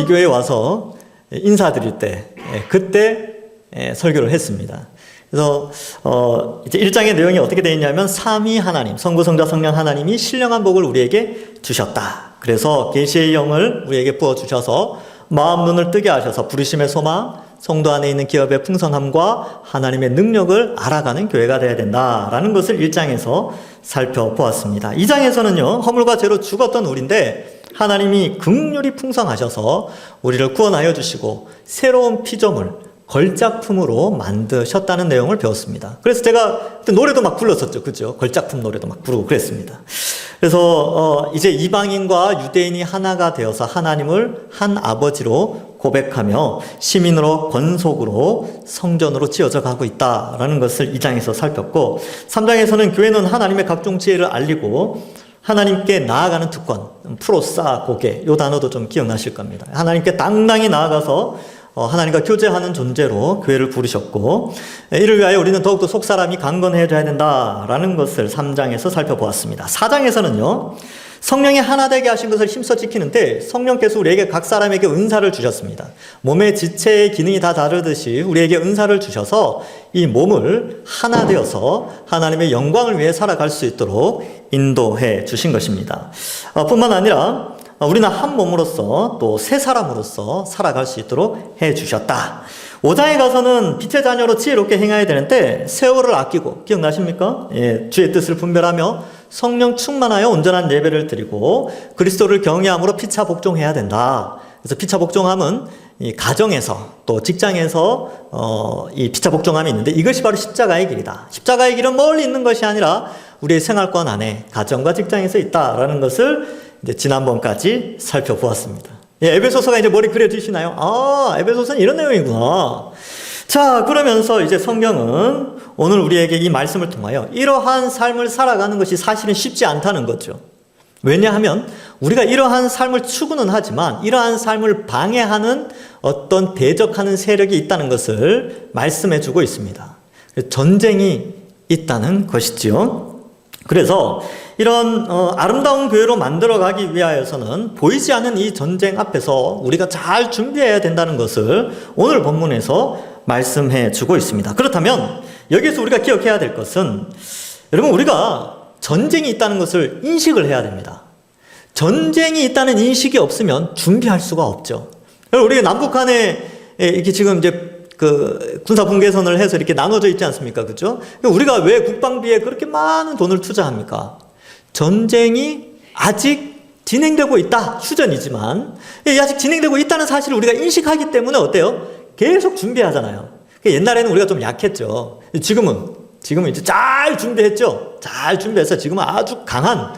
우리 교회에 와서 인사드릴 때 그때 설교를 했습니다. 그래서 이제 1장의 내용이 어떻게 되어 있냐면 삼위 하나님, 성부, 성자, 성령 하나님이 신령한 복을 우리에게 주셨다. 그래서 계시의 영을 우리에게 부어 주셔서 마음 눈을 뜨게 하셔서 부르심의 소망, 성도 안에 있는 기업의 풍성함과 하나님의 능력을 알아가는 교회가 되어야 된다라는 것을 1장에서 살펴보았습니다. 2장에서는요, 허물과 죄로 죽었던 우리인데 하나님이 긍휼히 풍성하셔서 우리를 구원하여 주시고 새로운 피조물, 걸작품으로 만드셨다는 내용을 배웠습니다. 그래서 제가 그때 노래도 막 불렀었죠. 그죠? 걸작품 노래도 막 부르고 그랬습니다. 그래서 이제 이방인과 유대인이 하나가 되어서 하나님을 한 아버지로 고백하며 시민으로 권속으로 성전으로 지어져 가고 있다라는 것을 2장에서 살폈고, 3장에서는 교회는 하나님의 각종 지혜를 알리고 하나님께 나아가는 특권, 프로사 고개, 이 단어도 좀 기억나실 겁니다. 하나님께 당당히 나아가서 하나님과 교제하는 존재로 교회를 부르셨고, 이를 위하여 우리는 더욱더 속사람이 강건해져야 된다라는 것을 3장에서 살펴보았습니다. 4장에서는요, 성령이 하나 되게 하신 것을 힘써 지키는데 성령께서 우리에게 각 사람에게 은사를 주셨습니다. 몸의 지체의 기능이 다 다르듯이 우리에게 은사를 주셔서 이 몸을 하나 되어서 하나님의 영광을 위해 살아갈 수 있도록 인도해 주신 것입니다. 뿐만 아니라 우리는 한 몸으로서 또 새 사람으로서 살아갈 수 있도록 해 주셨다. 5장에 가서는 빛의 자녀로 지혜롭게 행해야 되는데 세월을 아끼고, 기억나십니까? 주의 뜻을 분별하며 성령 충만하여 온전한 예배를 드리고 그리스도를 경외함으로 피차 복종해야 된다. 그래서 피차 복종함은 이 가정에서 또 직장에서 이 피차 복종함이 있는데 이것이 바로 십자가의 길이다. 십자가의 길은 멀리 있는 것이 아니라 우리의 생활권 안에 가정과 직장에서 있다라는 것을 이제 지난번까지 살펴보았습니다. 에베소서가 이제 머리 그려지시나요? 에베소서는 이런 내용이구나. 자, 그러면서 이제 성경은 오늘 우리에게 이 말씀을 통하여 이러한 삶을 살아가는 것이 사실은 쉽지 않다는 거죠. 왜냐하면 우리가 이러한 삶을 추구는 하지만 이러한 삶을 방해하는 어떤 대적하는 세력이 있다는 것을 말씀해 주고 있습니다. 전쟁이 있다는 것이지요. 그래서 이런 아름다운 교회로 만들어가기 위하여서는 보이지 않는 이 전쟁 앞에서 우리가 잘 준비해야 된다는 것을 오늘 본문에서 말씀해 주고 있습니다. 그렇다면 여기에서 우리가 기억해야 될 것은, 여러분, 우리가 전쟁이 있다는 것을 인식을 해야 됩니다. 전쟁이 있다는 인식이 없으면 준비할 수가 없죠. 우리 남북한에 이렇게 지금 이제 그 군사 분계선을 해서 이렇게 나눠져 있지 않습니까? 그죠? 우리가 왜 국방비에 그렇게 많은 돈을 투자합니까? 전쟁이 아직 진행되고 있다. 휴전이지만 아직 진행되고 있다는 사실을 우리가 인식하기 때문에 어때요? 계속 준비하잖아요. 옛날에는 우리가 좀 약했죠. 지금은 이제 잘 준비했죠. 잘 준비해서 지금은 아주 강한,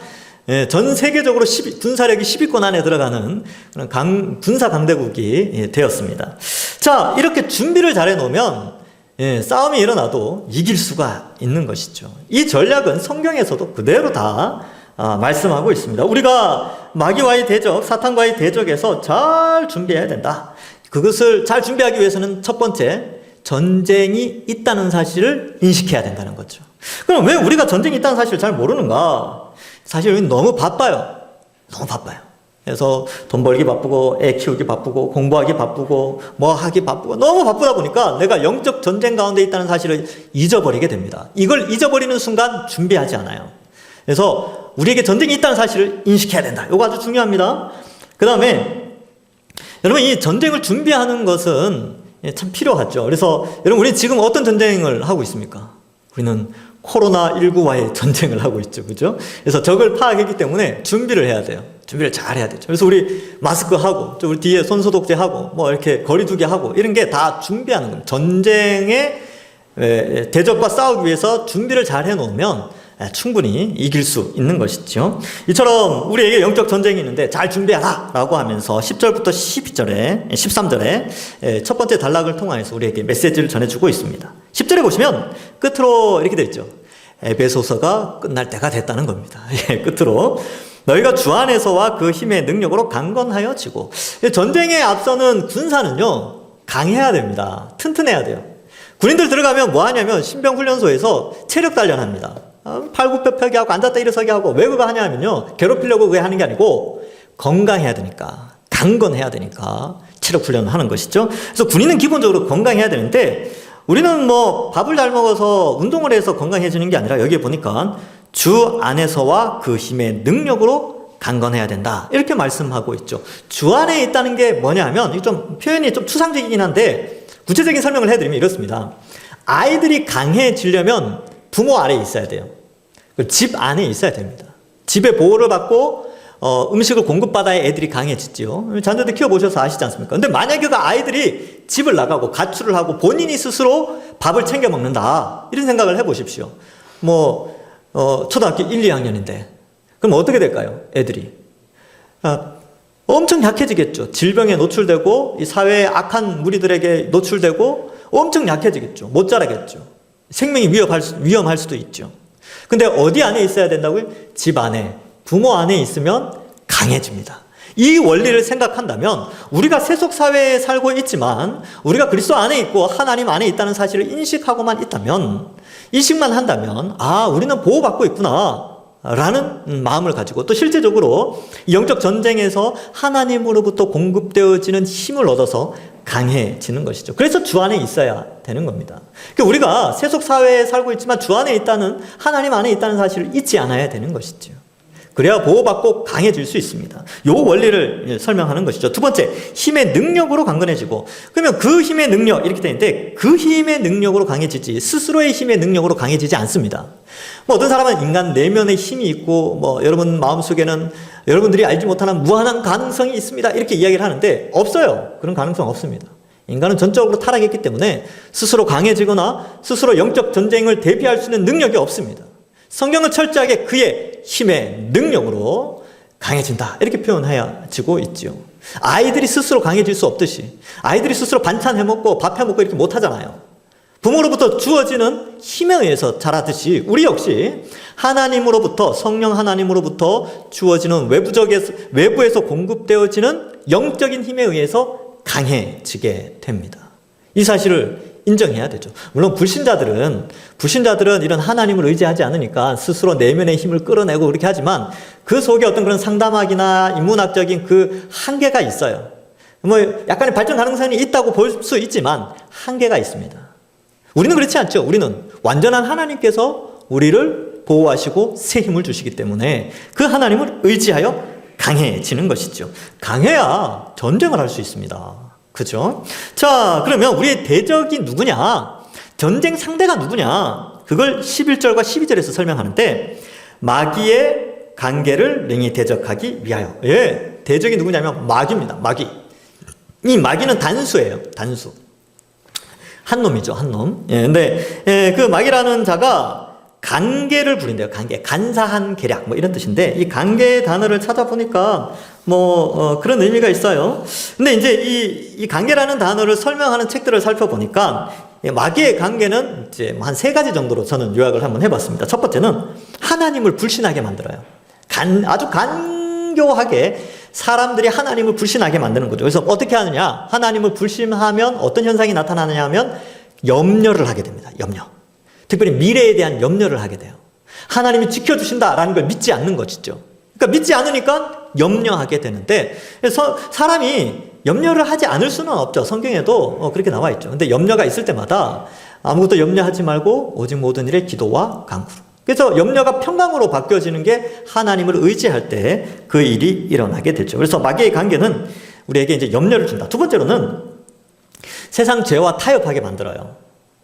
전 세계적으로 군사력이 10위권 안에 들어가는 그런 군사 강대국이 되었습니다. 자, 이렇게 준비를 잘 해놓으면 싸움이 일어나도 이길 수가 있는 것이죠. 이 전략은 성경에서도 그대로 다 말씀하고 있습니다. 우리가 마귀와의 대적, 사탄과의 대적에서 잘 준비해야 된다. 그것을 잘 준비하기 위해서는 첫 번째, 전쟁이 있다는 사실을 인식해야 된다는 거죠. 그럼 왜 우리가 전쟁이 있다는 사실을 잘 모르는가? 사실 우리는 너무 바빠요. 너무 바빠요. 그래서 돈 벌기 바쁘고 애 키우기 바쁘고 공부하기 바쁘고 뭐 하기 바쁘고 너무 바쁘다 보니까 내가 영적 전쟁 가운데 있다는 사실을 잊어버리게 됩니다. 이걸 잊어버리는 순간 준비하지 않아요. 그래서 우리에게 전쟁이 있다는 사실을 인식해야 된다. 이거 아주 중요합니다. 그 다음에 여러분, 이 전쟁을 준비하는 것은 참 필요하죠. 그래서 여러분, 우리 지금 어떤 전쟁을 하고 있습니까? 우리는 코로나19와의 전쟁을 하고 있죠. 그죠? 그래서 적을 파악했기 때문에 준비를 해야 돼요. 준비를 잘 해야 되죠. 그래서 우리 마스크 하고, 우리 뒤에 손소독제 하고, 뭐 이렇게 거리두기 하고, 이런 게 다 준비하는 겁니다. 전쟁의 대적과 싸우기 위해서 준비를 잘 해놓으면 충분히 이길 수 있는 것이죠. 이처럼 우리에게 영적 전쟁이 있는데 잘 준비하라 라고 하면서 10절부터 12절에 13절에 첫 번째 단락을 통해서 우리에게 메시지를 전해주고 있습니다. 10절에 보시면 끝으로 이렇게 되어 있죠. 에베소서가 끝날 때가 됐다는 겁니다. 끝으로 너희가 주 안에서와 그 힘의 능력으로 강건하여 지고, 전쟁에 앞서는 군사는요 강해야 됩니다. 튼튼해야 돼요. 군인들 들어가면 뭐 하냐면 신병훈련소에서 체력 단련합니다. 팔굽혀펴기 하고 앉았다 일어서기 하고, 왜 그거 하냐면요, 괴롭히려고 그게 하는 게 아니고 건강해야 되니까, 강건해야 되니까 체력 훈련을 하는 것이죠. 그래서 군인은 기본적으로 건강해야 되는데 우리는 뭐 밥을 잘 먹어서 운동을 해서 건강해지는 게 아니라 여기에 보니까 주 안에서와 그 힘의 능력으로 강건해야 된다. 이렇게 말씀하고 있죠. 주 안에 있다는 게 뭐냐 하면 좀 표현이 좀 추상적이긴 한데 구체적인 설명을 해드리면 이렇습니다. 아이들이 강해지려면 부모 아래에 있어야 돼요. 집 안에 있어야 됩니다. 집의 보호를 받고 음식을 공급받아야 애들이 강해지지요. 자녀들 키워보셔서 아시지 않습니까? 근데 만약에 그 아이들이 집을 나가고 가출을 하고 본인이 스스로 밥을 챙겨 먹는다. 이런 생각을 해보십시오. 초등학교 1, 2학년인데 그럼 어떻게 될까요? 애들이 엄청 약해지겠죠. 질병에 노출되고 이 사회의 악한 무리들에게 노출되고 엄청 약해지겠죠. 못 자라겠죠. 생명이 위험할 수도 있죠. 근데 어디 안에 있어야 된다고요? 집 안에, 부모 안에 있으면 강해집니다. 이 원리를 생각한다면 우리가 세속사회에 살고 있지만 우리가 그리스도 안에 있고 하나님 안에 있다는 사실을 인식하고만 있다면, 인식만 한다면 우리는 보호받고 있구나 라는 마음을 가지고 또 실제적으로 영적 전쟁에서 하나님으로부터 공급되어지는 힘을 얻어서 강해지는 것이죠. 그래서 주 안에 있어야 되는 겁니다. 그러니까 우리가 세속사회에 살고 있지만 주 안에 있다는, 하나님 안에 있다는 사실을 잊지 않아야 되는 것이죠. 그래야 보호받고 강해질 수 있습니다. 이 원리를 설명하는 것이죠. 두 번째, 힘의 능력으로 강건해지고, 그러면 그 힘의 능력 이렇게 되는데 그 힘의 능력으로 강해지지 스스로의 힘의 능력으로 강해지지 않습니다. 어떤 사람은 인간 내면의 힘이 있고 여러분 마음속에는 여러분들이 알지 못하는 무한한 가능성이 있습니다 이렇게 이야기를 하는데 없어요. 그런 가능성 없습니다. 인간은 전적으로 타락했기 때문에 스스로 강해지거나 스스로 영적 전쟁을 대비할 수 있는 능력이 없습니다. 성경은 철저하게 그의 힘의 능력으로 강해진다 이렇게 표현해지고 있죠. 아이들이 스스로 강해질 수 없듯이 아이들이 스스로 반찬 해먹고 밥 해먹고 이렇게 못하잖아요. 부모로부터 주어지는 힘에 의해서 자라듯이 우리 역시 하나님으로부터, 성령 하나님으로부터 주어지는 외부에서 공급되어지는 영적인 힘에 의해서 강해지게 됩니다. 이 사실을 인정해야 되죠. 물론 불신자들은 이런 하나님을 의지하지 않으니까 스스로 내면의 힘을 끌어내고 그렇게 하지만 그 속에 어떤 그런 상담학이나 인문학적인 그 한계가 있어요. 약간의 발전 가능성이 있다고 볼 수 있지만 한계가 있습니다. 우리는 그렇지 않죠. 우리는 완전한 하나님께서 우리를 보호하시고 새 힘을 주시기 때문에 그 하나님을 의지하여 강해지는 것이죠. 강해야 전쟁을 할 수 있습니다. 그죠? 자, 그러면 우리의 대적이 누구냐? 전쟁 상대가 누구냐? 그걸 11절과 12절에서 설명하는데 마귀의 관계를 능히 대적하기 위하여. 예, 대적이 누구냐면 마귀입니다. 마귀. 이 마귀는 단수예요. 단수. 한 놈이죠, 한 놈. 근데 그 마귀라는 자가 간계를 부린대요. 간계, 간사한 계략 이런 뜻인데 이 간계 단어를 찾아보니까 그런 의미가 있어요. 근데 이제 이 간계라는 단어를 설명하는 책들을 살펴보니까 마귀의 관계는 이제 한 세 가지 정도로 저는 요약을 한번 해봤습니다. 첫 번째는 하나님을 불신하게 만들어요. 아주 간교하게 사람들이 하나님을 불신하게 만드는 거죠. 그래서 어떻게 하느냐? 하나님을 불신하면 어떤 현상이 나타나느냐 하면 염려를 하게 됩니다. 염려. 특별히 미래에 대한 염려를 하게 돼요. 하나님이 지켜주신다라는 걸 믿지 않는 것이죠. 그러니까 믿지 않으니까 염려하게 되는데 그래서 사람이 염려를 하지 않을 수는 없죠. 성경에도 그렇게 나와 있죠. 근데 염려가 있을 때마다 아무것도 염려하지 말고 오직 모든 일에 기도와 간구로. 그래서 염려가 평강으로 바뀌어지는 게 하나님을 의지할 때 그 일이 일어나게 되죠. 그래서 마귀의 관계는 우리에게 이제 염려를 준다. 두 번째로는 세상 죄와 타협하게 만들어요.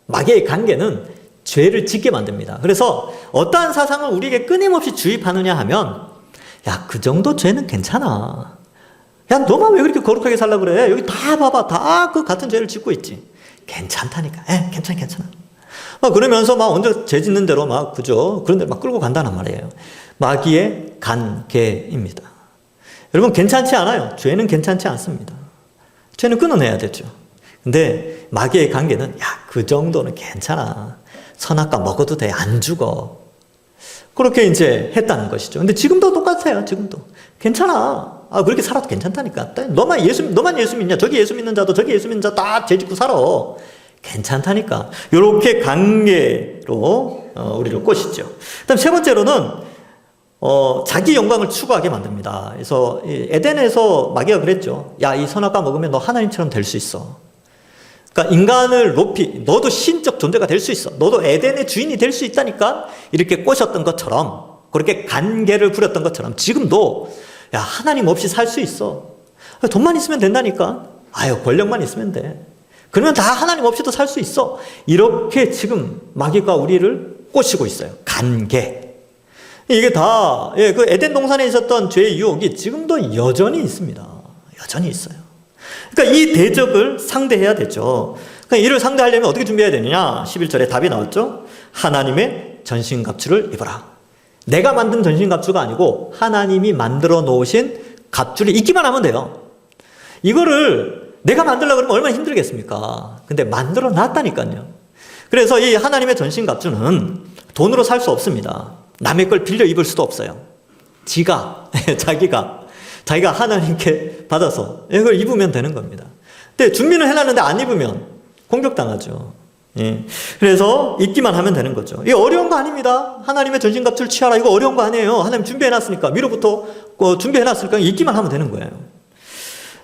마귀의 관계는 죄를 짓게 만듭니다. 그래서 어떠한 사상을 우리에게 끊임없이 주입하느냐 하면 야, 그 정도 죄는 괜찮아. 야, 너만 왜 그렇게 거룩하게 살라 그래? 여기 다 봐봐. 다 그 같은 죄를 짓고 있지. 괜찮다니까. 괜찮아. 그러면서 언제 죄 짓는 대로 그죠? 그런 데로 끌고 간다는 말이에요. 마귀의 관계입니다. 여러분, 괜찮지 않아요. 죄는 괜찮지 않습니다. 죄는 끊어내야 되죠. 근데 마귀의 관계는 야, 그 정도는 괜찮아. 선악과 먹어도 돼. 안 죽어. 그렇게 이제 했다는 것이죠. 근데 지금도 똑같아요. 지금도. 괜찮아. 그렇게 살아도 괜찮다니까. 너만 예수 믿냐? 저기 예수 믿는 자도 저기 예수 믿는 자 다 죄 짓고 살아. 괜찮다니까. 이렇게 관계로 우리를 꼬시죠. 그다음 세 번째로는 자기 영광을 추구하게 만듭니다. 그래서 에덴에서 마귀가 그랬죠. 야, 이 선악과 먹으면 너 하나님처럼 될 수 있어. 그러니까 인간을 높이, 너도 신적 존재가 될 수 있어. 너도 에덴의 주인이 될 수 있다니까. 이렇게 꼬셨던 것처럼, 그렇게 간계를 부렸던 것처럼 지금도 야, 하나님 없이 살 수 있어. 돈만 있으면 된다니까. 아유, 권력만 있으면 돼. 그러면 다 하나님 없이도 살 수 있어. 이렇게 지금 마귀가 우리를 꼬시고 있어요. 간계. 이게 다, 그 에덴 동산에 있었던 죄의 유혹이 지금도 여전히 있습니다. 여전히 있어요. 그러니까 이 대적을 상대해야 되죠. 그러니까 이를 상대하려면 어떻게 준비해야 되느냐? 11절에 답이 나왔죠. 하나님의 전신갑주를 입어라. 내가 만든 전신갑주가 아니고 하나님이 만들어 놓으신 갑주를 입기만 하면 돼요. 이거를 내가 만들려고 그러면 얼마나 힘들겠습니까? 근데 만들어 놨다니까요. 그래서 이 하나님의 전신갑주는 돈으로 살 수 없습니다. 남의 걸 빌려 입을 수도 없어요. 자기가 하나님께 받아서 이걸 입으면 되는 겁니다. 근데 준비는 해놨는데 안 입으면 공격당하죠. 예. 그래서 입기만 하면 되는 거죠. 이게 어려운 거 아닙니다. 하나님의 전신갑주를 취하라. 이거 어려운 거 아니에요. 하나님 준비해놨으니까, 미로부터 준비해놨으니까 입기만 하면 되는 거예요.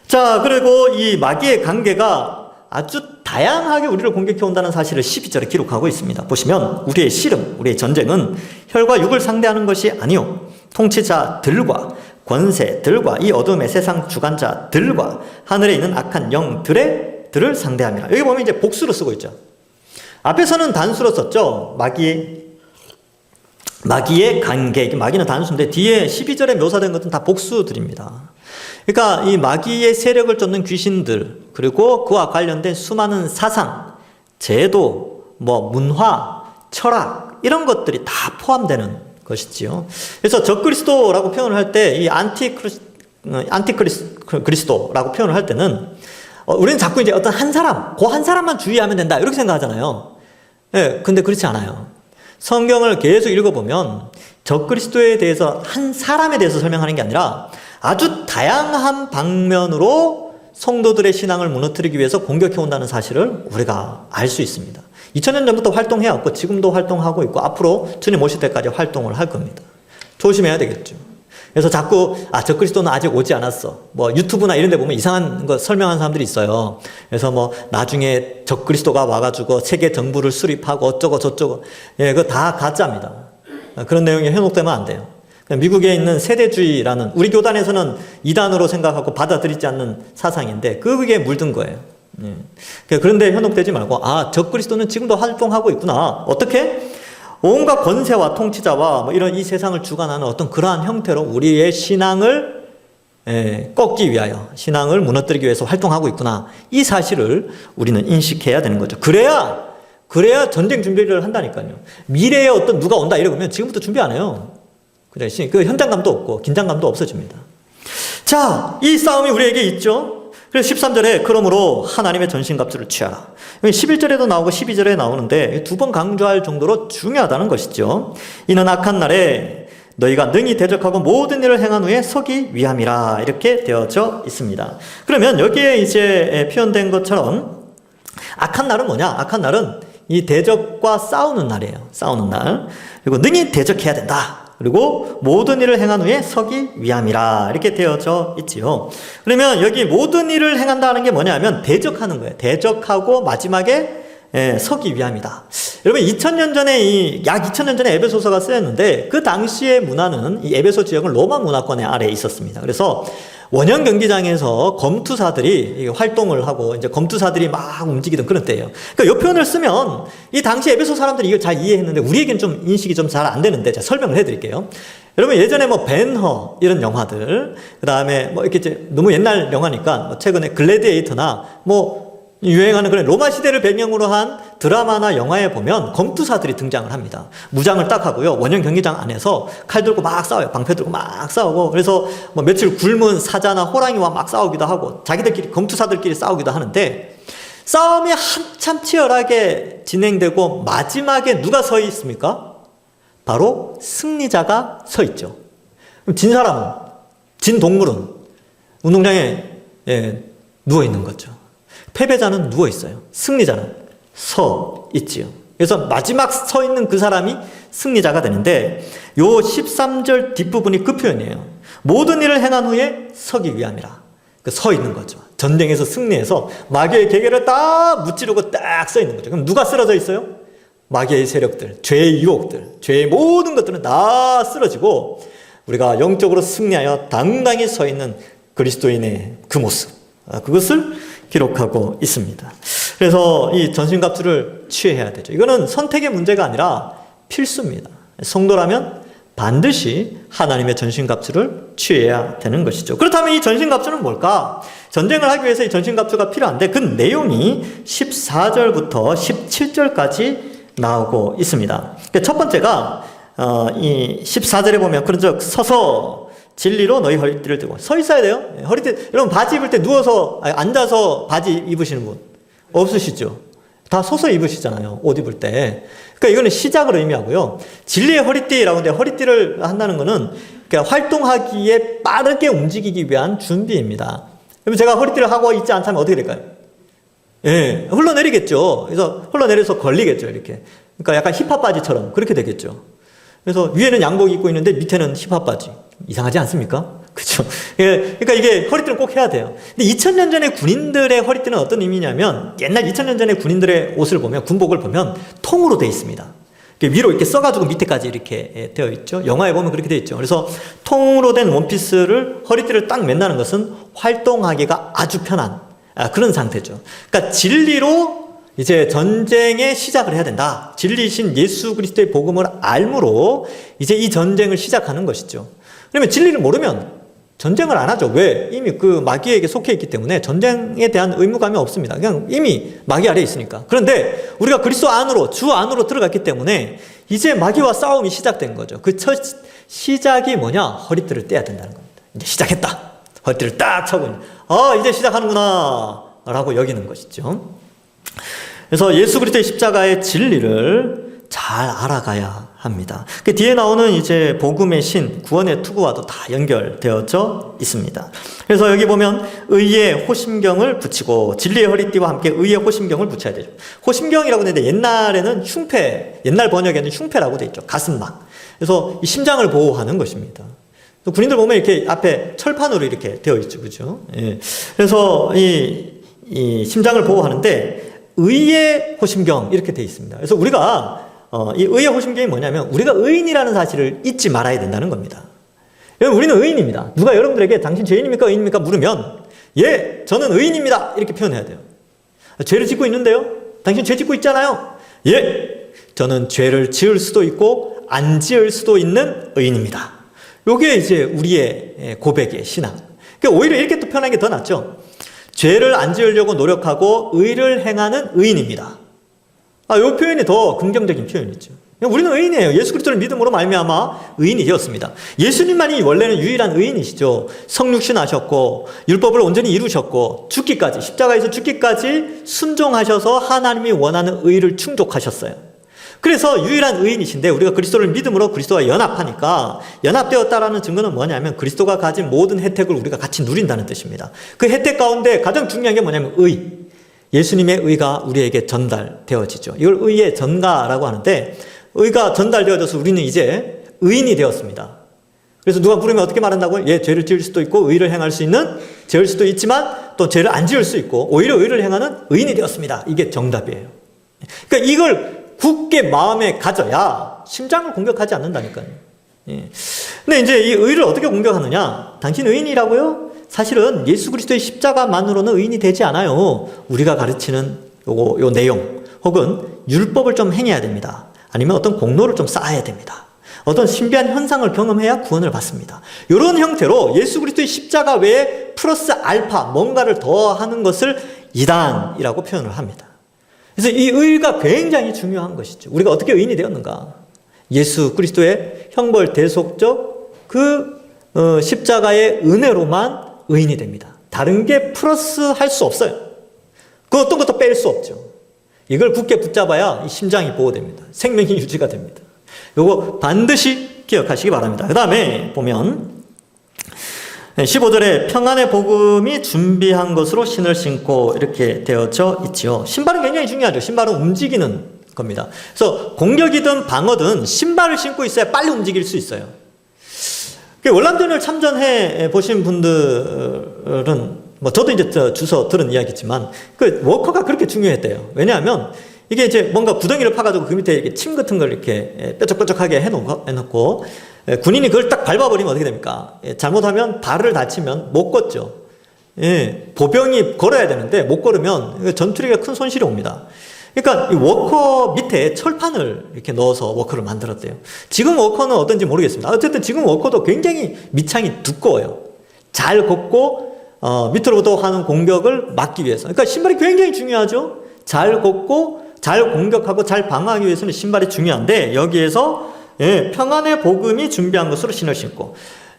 자, 그리고 이 마귀의 관계가 아주 다양하게 우리를 공격해온다는 사실을 12절에 기록하고 있습니다. 보시면 우리의 씨름, 우리의 전쟁은 혈과 육을 상대하는 것이 아니요 통치자들과 권세들과 이 어둠의 세상 주관자들과 하늘에 있는 악한 영들을 상대합니다. 여기 보면 이제 복수로 쓰고 있죠. 앞에서는 단수로 썼죠. 마귀의 관계. 마귀는 단수인데 뒤에 12절에 묘사된 것은 다 복수들입니다. 그러니까 이 마귀의 세력을 쫓는 귀신들, 그리고 그와 관련된 수많은 사상, 제도, 문화, 철학, 이런 것들이 다 포함되는 것이지요. 그래서 적그리스도라고 표현을 할 때, 이 안티그리스도라고 표현을 할 때는, 우리는 자꾸 이제 어떤 한 사람, 그 한 사람만 주의하면 된다, 이렇게 생각하잖아요. 예, 근데 그렇지 않아요. 성경을 계속 읽어보면, 적그리스도에 대해서 한 사람에 대해서 설명하는 게 아니라, 아주 다양한 방면으로 성도들의 신앙을 무너뜨리기 위해서 공격해온다는 사실을 우리가 알 수 있습니다. 2000년 전부터 활동해왔고 지금도 활동하고 있고 앞으로 주님 오실 때까지 활동을 할 겁니다. 조심해야 되겠죠. 그래서 자꾸 적그리스도는 아직 오지 않았어. 유튜브나 이런 데 보면 이상한 거 설명하는 사람들이 있어요. 그래서 나중에 적그리스도가 와가지고 세계 정부를 수립하고 어쩌고 저쩌고. 예, 그거 다 가짜입니다. 그런 내용이 현혹되면 안 돼요. 미국에 있는 세대주의라는, 우리 교단에서는 이단으로 생각하고 받아들이지 않는 사상인데 그게 물든 거예요. 그런데 현혹되지 말고 적그리스도는 지금도 활동하고 있구나. 어떻게? 온갖 권세와 통치자와 이런 이 세상을 주관하는 어떤 그러한 형태로 우리의 신앙을 꺾기 위하여, 신앙을 무너뜨리기 위해서 활동하고 있구나. 이 사실을 우리는 인식해야 되는 거죠. 그래야 전쟁 준비를 한다니까요. 미래에 어떤 누가 온다 이러면 지금부터 준비 안 해요. 그 현장감도 없고 긴장감도 없어집니다. 자, 이 싸움이 우리에게 있죠. 그래서 13절에 그러므로 하나님의 전신갑주를 취하라. 11절에도 나오고 12절에 나오는데 두 번 강조할 정도로 중요하다는 것이죠. 이는 악한 날에 너희가 능히 대적하고 모든 일을 행한 후에 서기 위함이라, 이렇게 되어져 있습니다. 그러면 여기에 이제 표현된 것처럼 악한 날은 뭐냐? 악한 날은 이 대적과 싸우는 날이에요. 싸우는 날. 그리고 능히 대적해야 된다. 그리고 모든 일을 행한 후에 서기 위함이라, 이렇게 되어져 있지요. 그러면 여기 모든 일을 행한다는 게 뭐냐면 대적하는 거예요. 대적하고 마지막에 서기 위함이다. 여러분 2000년 전에 약 2000년 전에 에베소서가 쓰였는데 그 당시의 문화는 이 에베소 지역은 로마 문화권의 아래에 있었습니다. 그래서 원형 경기장에서 검투사들이 활동을 하고 이제 검투사들이 막 움직이던 그런 때예요. 그러니까 이 표현을 쓰면 이 당시 에베소 사람들이 이걸 잘 이해했는데 우리에겐 좀 인식이 좀 잘 안 되는데 제가 설명을 해드릴게요. 여러분 예전에 벤허 이런 영화들, 그 다음에 이렇게 이제 너무 옛날 영화니까 최근에 글래디에이터나 유행하는 그런 로마 시대를 배경으로 한 드라마나 영화에 보면 검투사들이 등장을 합니다. 무장을 딱 하고요. 원형 경기장 안에서 칼 들고 막 싸워요. 방패 들고 막 싸우고. 그래서 며칠 굶은 사자나 호랑이와 막 싸우기도 하고 자기들끼리, 검투사들끼리 싸우기도 하는데 싸움이 한참 치열하게 진행되고 마지막에 누가 서 있습니까? 바로 승리자가 서 있죠. 그럼 진 사람은, 진 동물은 운동장에 누워 있는 거죠. 패배자는 누워 있어요. 승리자는 서 있지요. 그래서 마지막 서 있는 그 사람이 승리자가 되는데 요 13절 뒷부분이 그 표현이에요. 모든 일을 행한 후에 서기 위함이라. 서 있는 거죠. 전쟁에서 승리해서 마귀의 계계를 딱 무찌르고 딱 서 있는 거죠. 그럼 누가 쓰러져 있어요? 마귀의 세력들, 죄의 유혹들, 죄의 모든 것들은 다 쓰러지고 우리가 영적으로 승리하여 당당히 서 있는 그리스도인의 그 모습, 그것을 기록하고 있습니다. 그래서 이 전신갑주를 취해야 되죠. 이거는 선택의 문제가 아니라 필수입니다. 성도라면 반드시 하나님의 전신갑주를 취해야 되는 것이죠. 그렇다면 이 전신갑주는 뭘까? 전쟁을 하기 위해서 이 전신갑주가 필요한데 그 내용이 14절부터 17절까지 나오고 있습니다. 첫 번째가 이 14절에 보면 그런즉 서서 진리로 너희 허리띠를 들고 서 있어야 돼요. 허리띠 여러분 바지 입을 때 누워서 앉아서 바지 입으시는 분 없으시죠? 다 서서 입으시잖아요. 옷 입을 때. 그러니까 이거는 시작을 의미하고요. 진리의 허리띠라고 하는데 허리띠를 한다는 것은 활동하기에 빠르게 움직이기 위한 준비입니다. 그럼 제가 허리띠를 하고 있지 않다면 어떻게 될까요? 예, 흘러내리겠죠. 그래서 흘러내려서 걸리겠죠. 이렇게. 그러니까 약간 힙합 바지처럼 그렇게 되겠죠. 그래서 위에는 양복 입고 있는데 밑에는 힙합 바지. 이상하지 않습니까? 그렇죠. 그러니까 이게 허리띠는 꼭 해야 돼요. 근데 2000년 전의 군인들의 허리띠는 어떤 의미냐면 옛날 2000년 전의 군인들의 옷을 보면 군복을 보면 통으로 되어 있습니다. 위로 이렇게 써가지고 밑에까지 이렇게 되어 있죠. 영화에 보면 그렇게 되어 있죠. 그래서 통으로 된 원피스를 허리띠를 딱 맨다는 것은 활동하기가 아주 편한 그런 상태죠. 그러니까 진리로 이제 전쟁의 시작을 해야 된다. 진리이신 예수 그리스도의 복음을 알므로 이제 이 전쟁을 시작하는 것이죠. 그러면 진리를 모르면 전쟁을 안 하죠. 왜? 이미 그 마귀에게 속해 있기 때문에 전쟁에 대한 의무감이 없습니다. 그냥 이미 마귀 아래에 있으니까. 그런데 우리가 그리스도 안으로, 주 안으로 들어갔기 때문에 이제 마귀와 싸움이 시작된 거죠. 그 첫 시작이 뭐냐? 허리띠를 떼야 된다는 겁니다. 이제 시작했다. 허리띠를 딱 차고 이제 시작하는구나 라고 여기는 것이죠. 그래서 예수 그리스도의 십자가의 진리를 잘 알아가야 합니다. 그 뒤에 나오는 이제 복음의 신, 구원의 투구와도 다 연결되어져 있습니다. 그래서 여기 보면 의의 호심경을 붙이고 진리의 허리띠와 함께 의의 호심경을 붙여야 되죠. 호심경이라고 하는데 옛날에는 흉패, 옛날 번역에는 흉패라고 되어 있죠. 가슴막. 그래서 이 심장을 보호하는 것입니다. 군인들 보면 이렇게 앞에 철판으로 이렇게 되어 있죠. 그죠? 예. 그래서 이 심장을 보호하는데 의의 호심경 이렇게 되어 있습니다. 그래서 우리가 이 의의 호심경이 뭐냐면 우리가 의인이라는 사실을 잊지 말아야 된다는 겁니다. 여러분 우리는 의인입니다. 누가 여러분들에게 당신 죄인입니까 의인입니까 물으면 예 저는 의인입니다 이렇게 표현해야 돼요. 죄를 짓고 있는데요? 당신 죄 짓고 있잖아요. 예 저는 죄를 지을 수도 있고 안 지을 수도 있는 의인입니다. 요게 이제 우리의 고백의 신앙. 그러니까 오히려 이렇게 또 표현하는 게 더 낫죠. 죄를 안 지으려고 노력하고 의를 행하는 의인입니다. 이 표현이 더 긍정적인 표현이죠. 우리는 의인이에요. 예수 그리스도를 믿음으로 말미암아 의인이 되었습니다. 예수님만이 원래는 유일한 의인이시죠. 성육신하셨고 율법을 온전히 이루셨고 죽기까지 십자가에서 죽기까지 순종하셔서 하나님이 원하는 의를 충족하셨어요. 그래서 유일한 의인이신데 우리가 그리스도를 믿음으로 그리스도와 연합하니까 연합되었다라는 증거는 뭐냐면 그리스도가 가진 모든 혜택을 우리가 같이 누린다는 뜻입니다. 그 혜택 가운데 가장 중요한 게 뭐냐면 의. 예수님의 의가 우리에게 전달되어지죠. 이걸 의의 전가라고 하는데 의가 전달되어져서 우리는 이제 의인이 되었습니다. 그래서 누가 부르면 어떻게 말한다고요? 예, 죄를 지을 수도 있고 의를 행할 수 있는 죄일 수도 있지만 또 죄를 안 지을 수 있고 오히려 의를 행하는 의인이 되었습니다. 이게 정답이에요. 그러니까 이걸 굳게 마음에 가져야 심장을 공격하지 않는다니까요. 예. 근데 이제 이 의를 어떻게 공격하느냐? 당신 의인이라고요? 사실은 예수 그리스도의 십자가만으로는 의인이 되지 않아요. 우리가 가르치는 요 내용 혹은 율법을 좀 행해야 됩니다. 아니면 어떤 공로를 좀 쌓아야 됩니다. 어떤 신비한 현상을 경험해야 구원을 받습니다. 이런 형태로 예수 그리스도의 십자가 외에 플러스 알파 뭔가를 더 하는 것을 이단이라고 표현을 합니다. 그래서 이 의가 굉장히 중요한 것이죠. 우리가 어떻게 의인이 되었는가? 예수 그리스도의 형벌 대속적 그 십자가의 은혜로만 의인이 됩니다. 다른 게 플러스 할 수 없어요. 그 어떤 것도 뺄 수 없죠. 이걸 굳게 붙잡아야 이 심장이 보호됩니다. 생명이 유지가 됩니다. 이거 반드시 기억하시기 바랍니다. 그 다음에 보면 15절에 평안의 복음이 준비한 것으로 신을 신고 이렇게 되어져 있지요. 신발은 굉장히 중요하죠. 신발은 움직이는 겁니다. 그래서 공격이든 방어든 신발을 신고 있어야 빨리 움직일 수 있어요. 월남전을 참전해 보신 분들은 뭐 저도 이제 주워 들은 이야기지만 그 워커가 그렇게 중요했대요. 왜냐하면 이게 이제 뭔가 구덩이를 파가지고 그 밑에 이렇게 침 같은 걸 이렇게 뾰족뾰족하게 해놓고 군인이 그걸 딱 밟아버리면 어떻게 됩니까? 잘못하면 발을 다치면 못 걷죠. 보병이 걸어야 되는데 못 걸으면 전투력에 큰 손실이 옵니다. 그러니까 이 워커 밑에 철판을 이렇게 넣어서 워커를 만들었대요. 지금 워커는 어떤지 모르겠습니다. 어쨌든 지금 워커도 굉장히 밑창이 두꺼워요. 잘 걷고 밑으로부터 하는 공격을 막기 위해서. 그러니까 신발이 굉장히 중요하죠. 잘 걷고 잘 공격하고 잘 방어하기 위해서는 신발이 중요한데 여기에서 평안의 복음이 준비한 것으로 신을 신고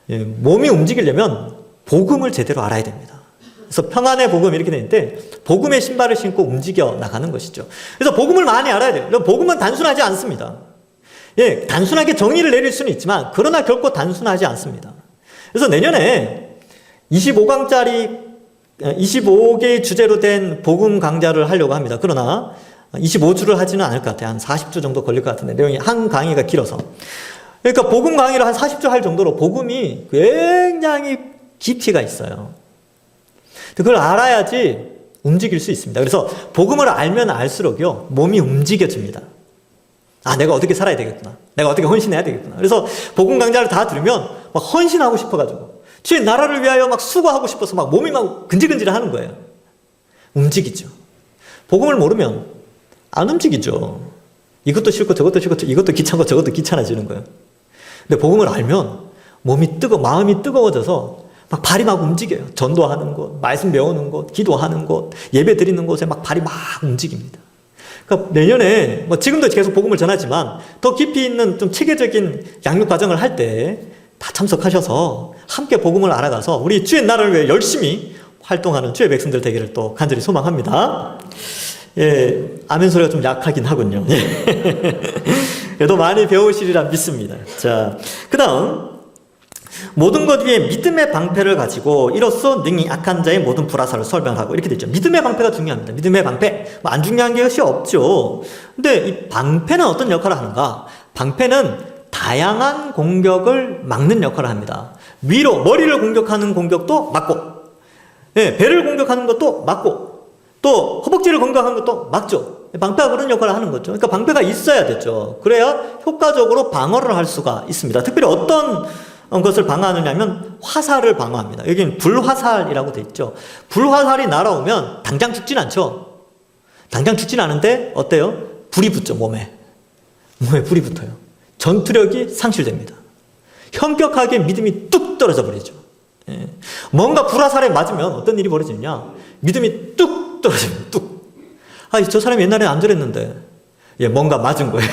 몸이 움직이려면 복음을 제대로 알아야 됩니다. 그래서 평안의 복음 이렇게 되는데 복음의 신발을 신고 움직여 나가는 것이죠. 그래서 복음을 많이 알아야 돼요. 복음은 단순하지 않습니다. 단순하게 정의를 내릴 수는 있지만 그러나 결코 단순하지 않습니다. 그래서 내년에 25강짜리 25개의 주제로 된 복음 강좌를 하려고 합니다. 그러나 25주를 하지는 않을 것 같아요. 한 40주 정도 걸릴 것 같은데 내용이 한 강의가 길어서. 그러니까 복음 강의를 한 40주 할 정도로 복음이 굉장히 깊이가 있어요. 그걸 알아야지 움직일 수 있습니다. 그래서 복음을 알면 알수록요 몸이 움직여집니다. 아, 내가 어떻게 살아야 되겠구나. 내가 어떻게 헌신해야 되겠구나. 그래서 복음 강좌를 다 들으면 막 헌신하고 싶어가지고 주의 나라를 위하여 막 수고하고 싶어서 막 몸이 막 근질근질 하는 거예요. 움직이죠. 복음을 모르면 안 움직이죠. 이것도 싫고 저것도 싫고 이것도 귀찮고 저것도 귀찮아지는 거예요. 근데 복음을 알면 마음이 뜨거워져서 막 발이 막 움직여요. 전도하는 곳, 말씀 배우는 곳, 기도하는 곳, 예배 드리는 곳에 막 발이 막 움직입니다. 그러니까 내년에 지금도 계속 복음을 전하지만 더 깊이 있는 좀 체계적인 양육 과정을 할 때 다 참석하셔서 함께 복음을 알아가서 우리 주의 나라를 위해 열심히 활동하는 주의 백성들 되기를 또 간절히 소망합니다. 아멘 소리가 좀 약하긴 하군요. 그래도 많이 배우시리라 믿습니다. 자, 그 다음 모든 것 위에 믿음의 방패를 가지고 이로써 능히 악한 자의 모든 불화살을 설명하고 이렇게 되죠. 믿음의 방패가 중요합니다. 믿음의 방패. 안 중요한 것이 없죠. 근데 이 방패는 어떤 역할을 하는가? 방패는 다양한 공격을 막는 역할을 합니다. 위로 머리를 공격하는 공격도 막고, 배를 공격하는 것도 막고, 또 허벅지를 공격하는 것도 막죠. 방패가 그런 역할을 하는 거죠. 그러니까 방패가 있어야 되죠. 그래야 효과적으로 방어를 할 수가 있습니다. 특별히 어떤 것을 방어하느냐 하면 화살을 방어합니다. 여기는 불화살이라고 되어 있죠. 불화살이 날아오면 당장 죽진 않죠. 당장 죽진 않은데 어때요? 불이 붙죠. 몸에 불이 붙어요. 전투력이 상실됩니다. 현격하게 믿음이 뚝 떨어져 버리죠. 뭔가 불화살에 맞으면 어떤 일이 벌어지느냐? 믿음이 뚝 떨어집니다. 뚝. 저 사람이 옛날에 안 저랬는데 뭔가 맞은 거예요.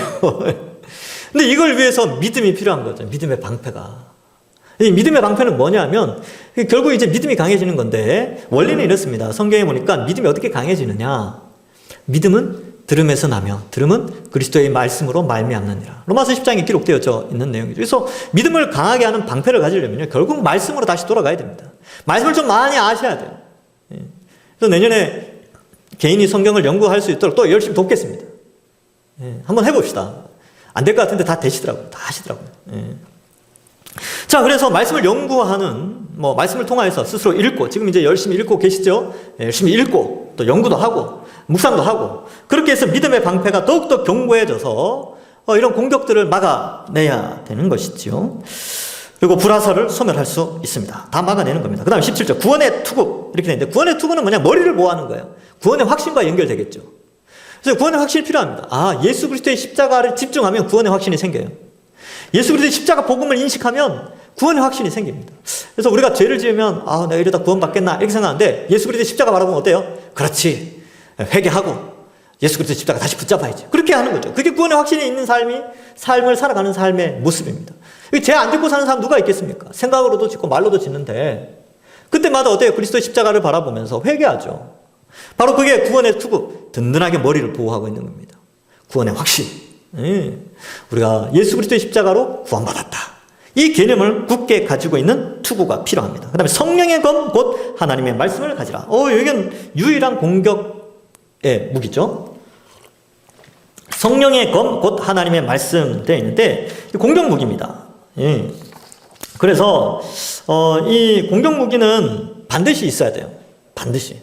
근데 이걸 위해서 믿음이 필요한 거죠. 믿음의 방패가. 이 믿음의 방패는 뭐냐면 결국 이제 믿음이 강해지는 건데 원리는 이렇습니다. 성경에 보니까 믿음이 어떻게 강해지느냐? 믿음은 들음에서 나며 들음은 그리스도의 말씀으로 말미암느니라. 로마서 10장에 기록되어져 있는 내용이죠. 그래서 믿음을 강하게 하는 방패를 가지려면 결국 말씀으로 다시 돌아가야 됩니다. 말씀을 좀 많이 아셔야 돼요. 그래서 내년에 개인이 성경을 연구할 수 있도록 또 열심히 돕겠습니다. 한번 해봅시다. 안 될 것 같은데 다 되시더라고요. 다 하시더라고요. 자, 그래서 말씀을 연구하는, 말씀을 통하여서 스스로 읽고, 지금 이제 열심히 읽고 계시죠? 열심히 읽고, 또 연구도 하고, 묵상도 하고, 그렇게 해서 믿음의 방패가 더욱더 견고해져서, 이런 공격들을 막아내야 되는 것이죠. 그리고 불화살을 소멸할 수 있습니다. 다 막아내는 겁니다. 그 다음 17절, 구원의 투구. 이렇게 되는데, 구원의 투구는 뭐냐? 머리를 보호하는 거예요. 구원의 확신과 연결되겠죠. 그래서 구원의 확신이 필요합니다. 예수 그리스도의 십자가를 집중하면 구원의 확신이 생겨요. 예수 그리스도의 십자가 복음을 인식하면 구원의 확신이 생깁니다. 그래서 우리가 죄를 지으면 내가 이러다 구원받겠나 이렇게 생각하는데 예수 그리스도의 십자가 바라보면 어때요? 그렇지. 회개하고 예수 그리스도의 십자가 다시 붙잡아야지. 그렇게 하는 거죠. 그게 구원의 확신이 있는 삶을 살아가는 삶의 모습입니다. 죄 안 짓고 사는 사람 누가 있겠습니까? 생각으로도 짓고 말로도 짓는데 그때마다 어때요? 그리스도의 십자가를 바라보면서 회개하죠. 바로 그게 구원의 투구, 든든하게 머리를 보호하고 있는 겁니다. 구원의 확신. 우리가 예수 그리스도의 십자가로 구원받았다. 이 개념을 굳게 가지고 있는 투구가 필요합니다. 그 다음에 성령의 검, 곧 하나님의 말씀을 가지라. 여기는 유일한 공격의 무기죠. 성령의 검, 곧 하나님의 말씀 되어 있는데, 공격무기입니다. 예. 그래서, 이 공격무기는 반드시 있어야 돼요. 반드시.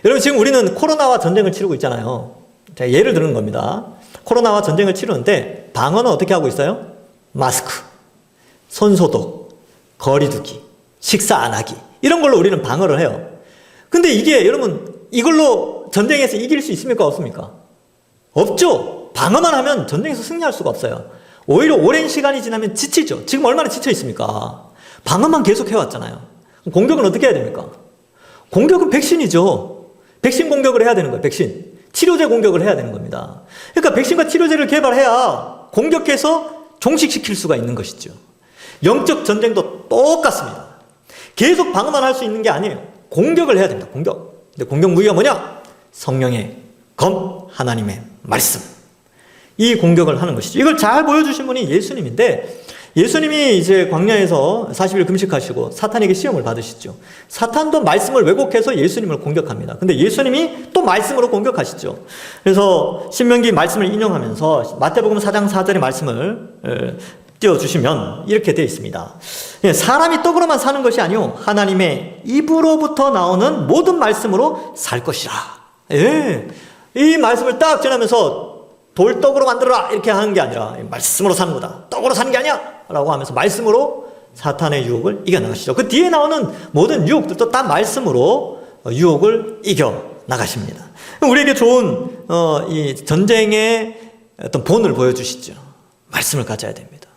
여러분, 지금 우리는 코로나와 전쟁을 치르고 있잖아요. 자, 예를 드는 겁니다. 코로나와 전쟁을 치르는데, 방어는 어떻게 하고 있어요? 마스크, 손소독, 거리두기, 식사 안 하기. 이런 걸로 우리는 방어를 해요. 근데 이게 여러분, 이걸로 전쟁에서 이길 수 있습니까? 없습니까? 없죠. 방어만 하면 전쟁에서 승리할 수가 없어요. 오히려 오랜 시간이 지나면 지치죠. 지금 얼마나 지쳐 있습니까? 방어만 계속 해왔잖아요. 공격은 어떻게 해야 됩니까? 공격은 백신이죠. 백신 공격을 해야 되는 거예요. 백신. 치료제 공격을 해야 되는 겁니다. 그러니까 백신과 치료제를 개발해야 공격해서 종식시킬 수가 있는 것이죠. 영적 전쟁도 똑같습니다. 계속 방어만 할 수 있는 게 아니에요. 공격을 해야 됩니다. 공격. 근데 공격 무기가 뭐냐? 성령의 검, 하나님의 말씀. 이 공격을 하는 것이죠. 이걸 잘 보여주신 분이 예수님인데, 예수님이 이제 광야에서 40일 금식하시고 사탄에게 시험을 받으시죠. 사탄도 말씀을 왜곡해서 예수님을 공격합니다. 근데 예수님이 또 말씀으로 공격하시죠. 그래서 신명기 말씀을 인용하면서 마태복음 4장 4절의 말씀을 띄워주시면 이렇게 되어 있습니다. 사람이 떡으로만 사는 것이 아니요 하나님의 입으로부터 나오는 모든 말씀으로 살 것이라. 예. 이 말씀을 딱 전하면서 돌떡으로 만들어라 이렇게 하는 게 아니라 말씀으로 사는 거다. 떡으로 사는 게 아니야 라고 하면서 말씀으로 사탄의 유혹을 이겨나가시죠. 그 뒤에 나오는 모든 유혹들도 다 말씀으로 유혹을 이겨나가십니다. 우리에게 좋은 이 전쟁의 어떤 본을 보여주시죠. 말씀을 가져야 됩니다.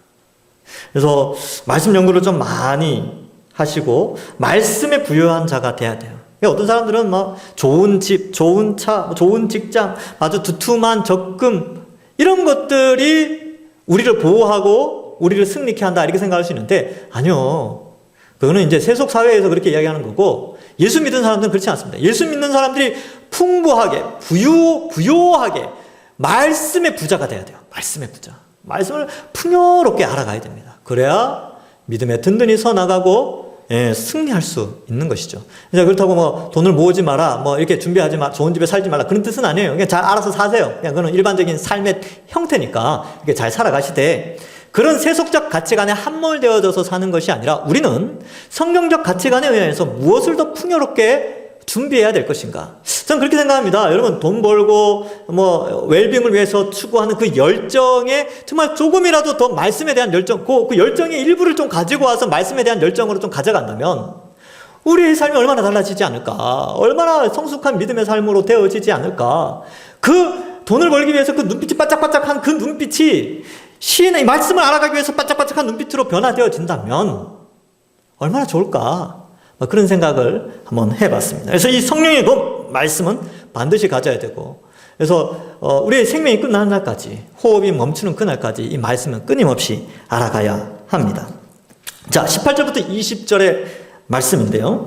그래서 말씀 연구를 좀 많이 하시고 말씀에 부유한 자가 돼야 돼요. 어떤 사람들은 막 좋은 집, 좋은 차, 좋은 직장, 아주 두툼한 적금 이런 것들이 우리를 보호하고 우리를 승리케 한다 이렇게 생각할 수 있는데 아니요. 그거는 이제 세속 사회에서 그렇게 이야기하는 거고 예수 믿는 사람들은 그렇지 않습니다. 예수 믿는 사람들이 풍부하게 부요하게 말씀의 부자가 돼야 돼요. 말씀의 부자. 말씀을 풍요롭게 알아가야 됩니다. 그래야 믿음에 든든히 서 나가고 승리할 수 있는 것이죠. 그렇다고 뭐 돈을 모으지 마라, 뭐 이렇게 준비하지 마, 좋은 집에 살지 말라 그런 뜻은 아니에요. 그냥 잘 알아서 사세요. 그냥 그건 일반적인 삶의 형태니까 이렇게 잘 살아가시되 그런 세속적 가치관에 함몰되어져서 사는 것이 아니라 우리는 성경적 가치관에 의해서 무엇을 더 풍요롭게 준비해야 될 것인가? 저는 그렇게 생각합니다. 여러분 돈 벌고 뭐 웰빙을 위해서 추구하는 그 열정에 정말 조금이라도 더 말씀에 대한 열정, 그 열정의 일부를 좀 가지고 와서 말씀에 대한 열정으로 좀 가져간다면 우리의 삶이 얼마나 달라지지 않을까? 얼마나 성숙한 믿음의 삶으로 되어지지 않을까? 그 돈을 벌기 위해서 그 눈빛이 반짝반짝한 그 눈빛이 시인의 말씀을 알아가기 위해서 반짝반짝한 눈빛으로 변화되어진다면 얼마나 좋을까? 그런 생각을 한번 해봤습니다. 그래서 이 성령의 그 말씀은 반드시 가져야 되고, 그래서 우리의 생명이 끝나는 날까지, 호흡이 멈추는 그날까지 이 말씀은 끊임없이 알아가야 합니다. 자, 18절부터 20절의 말씀인데요.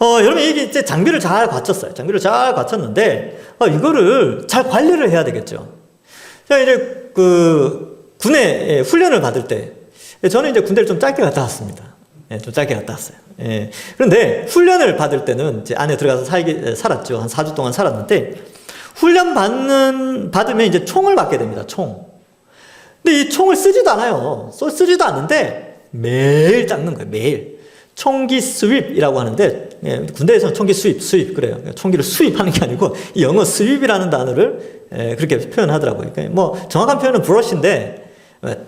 여러분 이게 이제 장비를 잘 갖췄어요. 장비를 잘 갖췄는데 이거를 잘 관리를 해야 되겠죠. 자, 이제 그 군에 훈련을 받을 때 저는 이제 군대를 좀 짧게 갔다 왔습니다. 좀 짧게 갔다 왔어요. 그런데 훈련을 받을 때는 이제 안에 들어가서 살았죠. 한 4주 동안 살았는데 훈련 받으면 이제 총을 받게 됩니다. 총. 근데 이 총을 쓰지도 않아요. 쓰지도 않는데 매일 닦는 거예요. 매일. 총기 수입이라고 하는데 군대에서는 총기 수입 그래요. 총기를 수입하는 게 아니고 이 영어 수입이라는 단어를 그렇게 표현하더라고요. 그러니까 뭐 정확한 표현은 브러쉬인데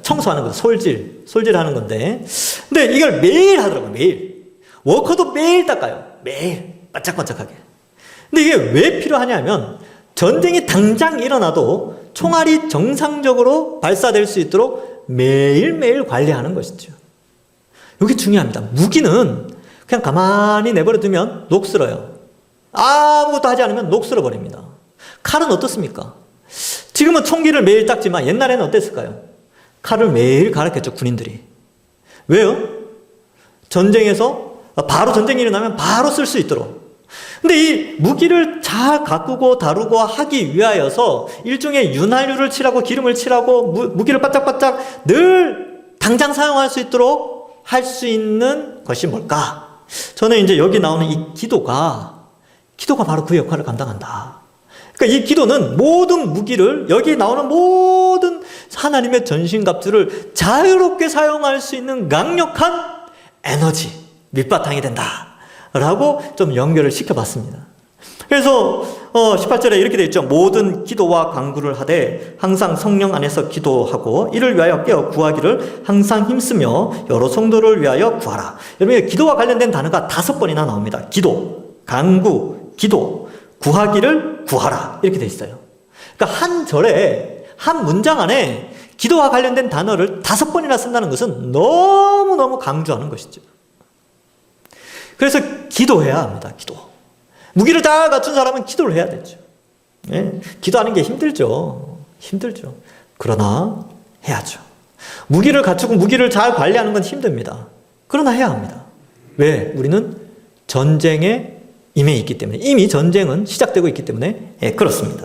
청소하는 거, 솔질하는 건데. 근데 이걸 매일 하더라고요, 매일. 워커도 매일 닦아요. 매일. 반짝반짝하게. 근데 이게 왜 필요하냐면, 전쟁이 당장 일어나도 총알이 정상적으로 발사될 수 있도록 매일매일 관리하는 것이죠. 이게 중요합니다. 무기는 그냥 가만히 내버려 두면 녹슬어요. 아무것도 하지 않으면 녹슬어 버립니다. 칼은 어떻습니까? 지금은 총기를 매일 닦지만 옛날에는 어땠을까요? 칼을 매일 갈았겠죠, 군인들이. 왜요? 전쟁에서 바로 전쟁이 일어나면 바로 쓸 수 있도록. 근데 이 무기를 잘 가꾸고 다루고 하기 위하여서 일종의 윤활유를 칠하고 기름을 칠하고 무기를 바짝바짝 늘 당장 사용할 수 있도록 할 수 있는 것이 뭘까? 저는 이제 여기 나오는 이 기도가 바로 그 역할을 감당한다. 그러니까 이 기도는 모든 무기를, 여기 나오는 모든 하나님의 전신갑주를 자유롭게 사용할 수 있는 강력한 에너지, 밑바탕이 된다라고 좀 연결을 시켜봤습니다. 그래서 18절에 이렇게 되어 있죠. 모든 기도와 간구를 하되 항상 성령 안에서 기도하고 이를 위하여 깨어 구하기를 항상 힘쓰며 여러 성도를 위하여 구하라. 여러분, 기도와 관련된 단어가 5번이나 나옵니다. 기도, 간구, 기도, 구하기를 구하라, 이렇게 되어 있어요. 그러니까 한 절에, 한 문장 안에 기도와 관련된 단어를 5번이나 쓴다는 것은 너무너무 강조하는 것이죠. 그래서 기도해야 합니다. 기도. 무기를 다 갖춘 사람은 기도를 해야 되죠. 예? 기도하는 게 힘들죠. 힘들죠. 그러나 해야죠. 무기를 갖추고 무기를 잘 관리하는 건 힘듭니다. 그러나 해야 합니다. 왜? 우리는 전쟁에 임해 있기 때문에, 이미 전쟁은 시작되고 있기 때문에, 예, 그렇습니다.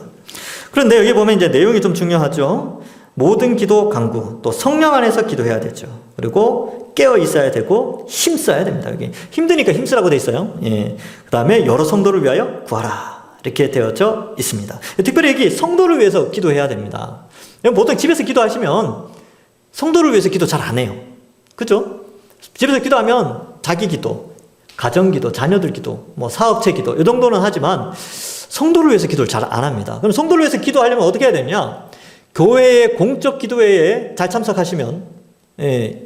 그런데 여기 보면 이제 내용이 좀 중요하죠. 모든 기도 간구, 또 성령 안에서 기도해야 되죠. 그리고 깨어 있어야 되고 힘써야 됩니다. 여기 힘드니까 힘쓰라고 돼 있어요. 예. 그 다음에 여러 성도를 위하여 구하라, 이렇게 되어져 있습니다. 특별히 여기 성도를 위해서 기도해야 됩니다. 보통 집에서 기도하시면 성도를 위해서 기도 잘 안 해요. 그죠? 집에서 기도하면 자기 기도, 가정 기도, 자녀들 기도, 뭐 사업체 기도, 이 정도는 하지만 성도를 위해서 기도를 잘 안 합니다. 그럼 성도를 위해서 기도하려면 어떻게 해야 되냐? 교회의 공적 기도회에 잘 참석하시면, 예,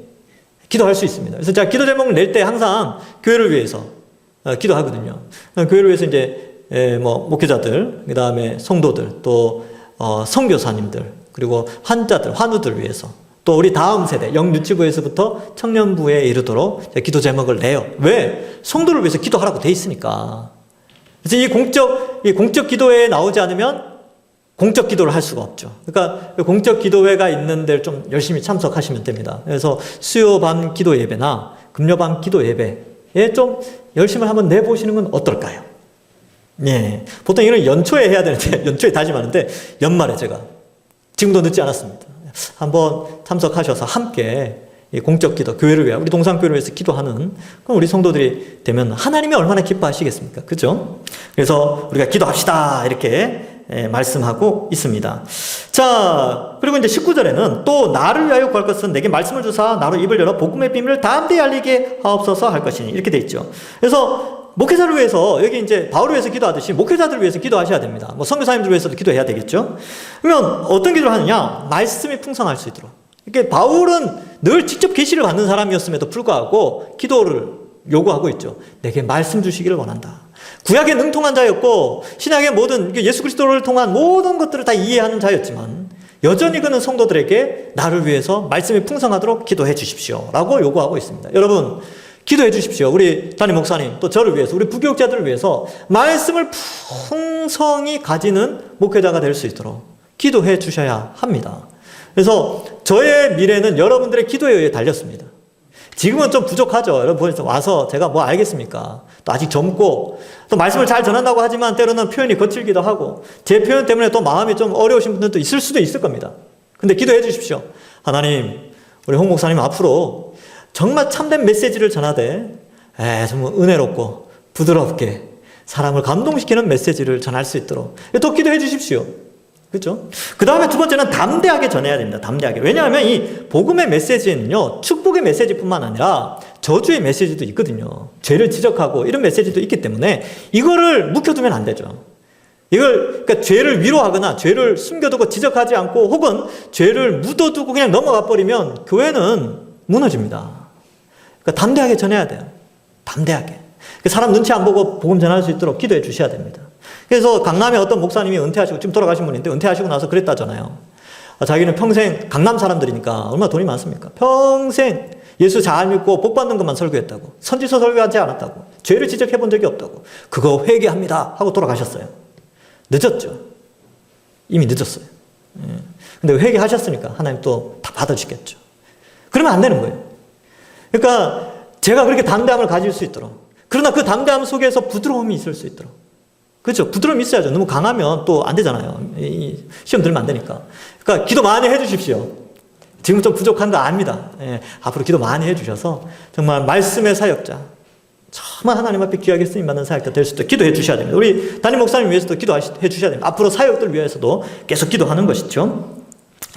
기도할 수 있습니다. 그래서 제가 기도 제목을 낼 때 항상 교회를 위해서 기도하거든요. 교회를 위해서 이제, 뭐, 목회자들, 그 다음에 성도들, 또, 선교사님들, 그리고 환자들, 환우들 위해서, 또 우리 다음 세대, 영유치부에서부터 청년부에 이르도록 기도 제목을 내요. 왜? 성도를 위해서 기도하라고 돼 있으니까. 그래서 이 공적 기도회에 나오지 않으면 공적 기도를 할 수가 없죠. 그러니까 공적 기도회가 있는 데를 좀 열심히 참석하시면 됩니다. 그래서 수요 밤 기도 예배나 금요 밤 기도 예배에 좀 열심히 한번 내보시는 건 어떨까요? 예. 보통 이런 연초에 해야 되는데, 연초에 다짐하는데, 연말에 제가, 지금도 늦지 않았습니다. 한번 참석하셔서 함께 이 공적 기도, 교회를 위해, 우리 동산교회를 위해서 기도하는 그럼 우리 성도들이 되면 하나님이 얼마나 기뻐하시겠습니까? 그죠? 그래서 우리가 기도합시다, 이렇게 말씀하고 있습니다. 자, 그리고 이제 19절에는 또 나를 위하여 구할 것은 내게 말씀을 주사 나로 입을 열어 복음의 비밀을 담대히 알리게 하옵소서 할 것이니, 이렇게 돼 있죠. 그래서 목회자를 위해서, 여기 이제 바울을 위해서 기도하듯이 목회자들을 위해서 기도하셔야 됩니다. 뭐 선교사님들 위해서도 기도해야 되겠죠. 그러면 어떤 기도를 하느냐? 말씀이 풍성할 수 있도록. 이렇게 바울은 늘 직접 계시를 받는 사람이었음에도 불구하고 기도를 요구하고 있죠. 내게 말씀 주시기를 원한다. 구약에 능통한 자였고 신약의 모든 예수 그리스도를 통한 모든 것들을 다 이해하는 자였지만 여전히 그는 성도들에게 나를 위해서 말씀이 풍성하도록 기도해 주십시오 라고 요구하고 있습니다. 여러분, 기도해 주십시오. 우리 담임 목사님, 또 저를 위해서, 우리 부교육자들을 위해서 말씀을 풍성히 가지는 목회자가 될 수 있도록 기도해 주셔야 합니다. 그래서 저의 미래는 여러분들의 기도에 의해 달렸습니다. 지금은 좀 부족하죠. 여러분 와서 제가 뭐 알겠습니까? 또 아직 젊고 또 말씀을 잘 전한다고 하지만 때로는 표현이 거칠기도 하고 제 표현 때문에 또 마음이 좀 어려우신 분들도 있을 수도 있을 겁니다. 근데 기도해 주십시오. 하나님, 우리 홍 목사님 앞으로 정말 참된 메시지를 전하되 정말 은혜롭고 부드럽게 사람을 감동시키는 메시지를 전할 수 있도록 또 기도해 주십시오. 그렇죠? 그 다음에 두 번째는 담대하게 전해야 됩니다. 담대하게. 왜냐하면 이 복음의 메시지는요, 축복의 메시지뿐만 아니라 저주의 메시지도 있거든요. 죄를 지적하고 이런 메시지도 있기 때문에 이거를 묵혀두면 안 되죠. 그러니까 죄를 위로하거나 죄를 숨겨두고 지적하지 않고 혹은 죄를 묻어두고 그냥 넘어가 버리면 교회는 무너집니다. 그러니까 담대하게 전해야 돼요. 담대하게. 사람 눈치 안 보고 복음 전할 수 있도록 기도해 주셔야 됩니다. 그래서 강남에 어떤 목사님이 은퇴하시고 지금 돌아가신 분인데 은퇴하시고 나서 그랬다잖아요. 자기는 평생 강남 사람들이니까 얼마나 돈이 많습니까? 평생 예수 잘 믿고 복 받는 것만 설교했다고. 선지서 설교하지 않았다고. 죄를 지적해 본 적이 없다고. 그거 회개합니다 하고 돌아가셨어요. 늦었죠. 이미 늦었어요. 근데 회개하셨으니까 하나님 또 다 받아주겠죠. 그러면 안 되는 거예요. 그러니까 제가 그렇게 담대함을 가질 수 있도록, 그러나 그 담대함 속에서 부드러움이 있을 수 있도록, 그렇죠. 부드러움이 있어야죠. 너무 강하면 또 안 되잖아요. 시험 들면 안 되니까. 그러니까 기도 많이 해 주십시오. 지금 좀 부족한 거 압니다. 앞으로 기도 많이 해 주셔서 정말 말씀의 사역자, 정말 하나님 앞에 귀하게 쓰임받는 사역자 될 수 있도록 기도해 주셔야 됩니다. 우리 담임 목사님 위해서도 기도해 주셔야 됩니다. 앞으로 사역들 위해서도 계속 기도하는 것이죠.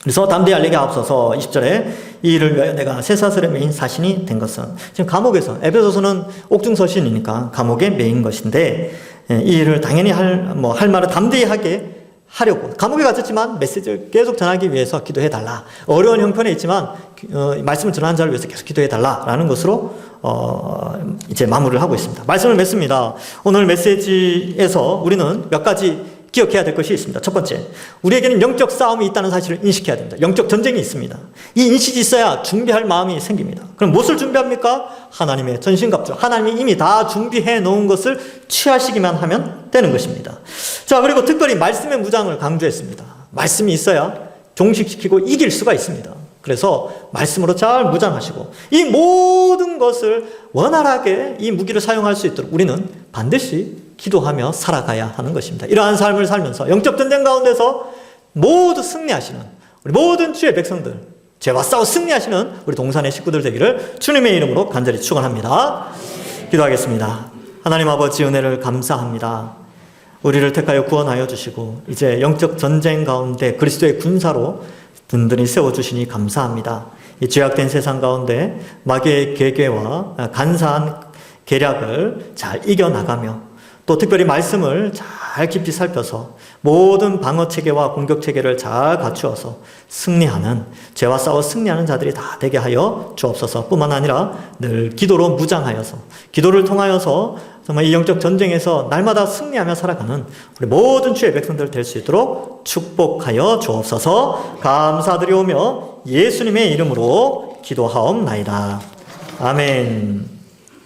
그래서 담대히 알리게 하옵소서. 20절에 이 일을 위하여 내가 쇠사슬의 메인 사신이 된 것은, 지금 감옥에서, 에베소서는 옥중서신이니까 감옥의 메인 것인데, 이 일을 당연히 할 말을 담대히 하게 하려고 감옥에 갇혔지만 메시지를 계속 전하기 위해서 기도해 달라. 어려운 형편에 있지만 말씀을 전하는 자를 위해서 계속 기도해 달라라는 것으로 이제 마무리를 하고 있습니다. 말씀을 맺습니다. 오늘 메시지에서 우리는 몇 가지 기억해야 될 것이 있습니다. 첫 번째, 우리에게는 영적 싸움이 있다는 사실을 인식해야 됩니다. 영적 전쟁이 있습니다. 이 인식이 있어야 준비할 마음이 생깁니다. 그럼 무엇을 준비합니까? 하나님의 전신갑주. 하나님이 이미 다 준비해 놓은 것을 취하시기만 하면 되는 것입니다. 자, 그리고 특별히 말씀의 무장을 강조했습니다. 말씀이 있어야 종식시키고 이길 수가 있습니다. 그래서 말씀으로 잘 무장하시고 이 모든 것을 원활하게 이 무기를 사용할 수 있도록 우리는 반드시 기도하며 살아가야 하는 것입니다. 이러한 삶을 살면서 영적 전쟁 가운데서 모두 승리하시는 우리 모든 주의 백성들, 죄와 싸워 승리하시는 우리 동산의 식구들 되기를 주님의 이름으로 간절히 축원합니다. 기도하겠습니다. 하나님 아버지, 은혜를 감사합니다. 우리를 택하여 구원하여 주시고 이제 영적 전쟁 가운데 그리스도의 군사로 든든히 세워주시니 감사합니다. 이 죄악된 세상 가운데 마귀의 계계와 간사한 계략을 잘 이겨나가며 또 특별히 말씀을 잘 깊이 살펴서 모든 방어체계와 공격체계를 잘 갖추어서 승리하는, 죄와 싸워 승리하는 자들이 다 되게 하여 주옵소서. 뿐만 아니라 늘 기도로 무장하여서, 기도를 통하여서 정말 이 영적 전쟁에서 날마다 승리하며 살아가는 우리 모든 주의 백성들 될 수 있도록 축복하여 주옵소서. 감사드리오며 예수님의 이름으로 기도하옵나이다. 아멘.